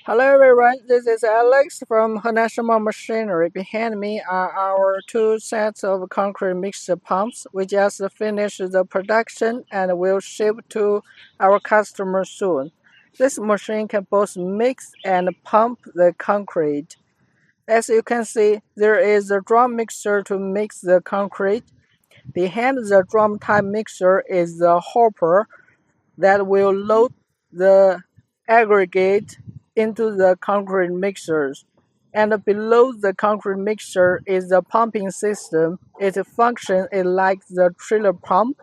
Hello everyone, this is Alex from Henan Shengmao Machinery. Behind me are our two sets of concrete mixer pumps. We just finished the production and will ship to our customers soon. This machine can both mix and pump the concrete. As you can see, there is a drum mixer to mix the concrete. Behind the drum type mixer is the hopper that will load the aggregate into the concrete mixers. And below the concrete mixer is the pumping system. Its function is like the trailer pump.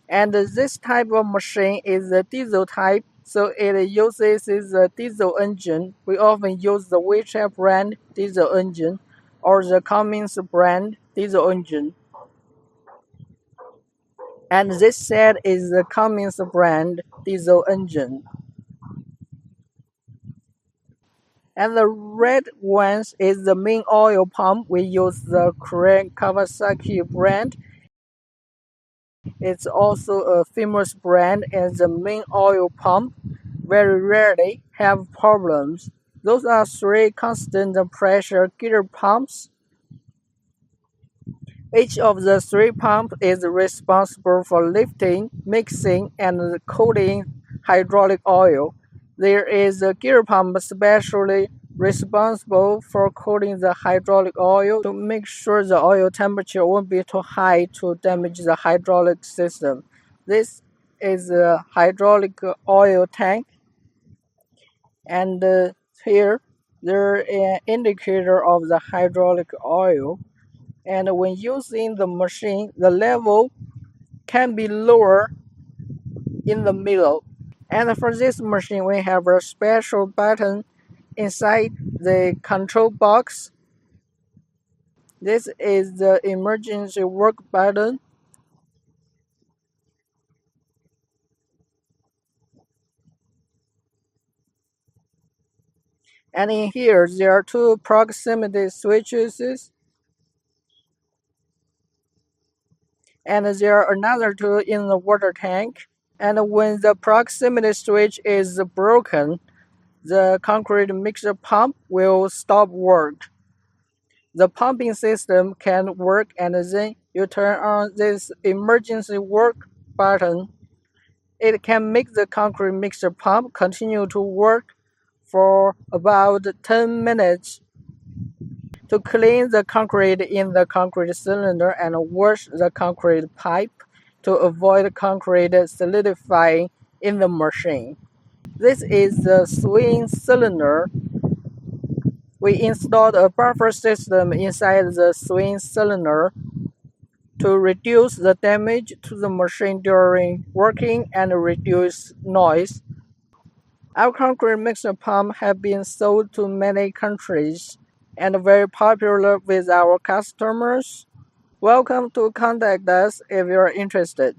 And this type of machine is the diesel type, so it uses the diesel engine. We often use the Weichai brand diesel engine or the Cummins brand diesel engine. And this set is the Cummins brand diesel engine. And the red ones is the main oil pump. We use the Korean Kawasaki brand. It's also a famous brand and the main oil pump very rarely have problems. Those are three constant pressure gear pumps. Each of the three pumps is responsible for lifting, mixing, and cooling hydraulic oil. There is a gear pump specially responsible for cooling the hydraulic oil to make sure the oil temperature won't be too high to damage the hydraulic system. This is a hydraulic oil tank, and here there is an indicator of the hydraulic oil. And when using the machine, the level can be lower in the middle. And for this machine, we have a special button inside the control box. This is the emergency work button. And in here, there are two proximity switches. And there are another two in the water tank. And when the proximity switch is broken, the concrete mixer pump will stop work. The pumping system can work, and then you turn on this emergency work button. It can make the concrete mixer pump continue to work for about 10 minutes to clean the concrete in the concrete cylinder and wash the concrete pipe to avoid concrete solidifying in the machine. This is the swing cylinder. We installed a buffer system inside the swing cylinder to reduce the damage to the machine during working and reduce noise. Our concrete mixer pump have been sold to many countries and very popular with our customers. Welcome to contact us if you are interested.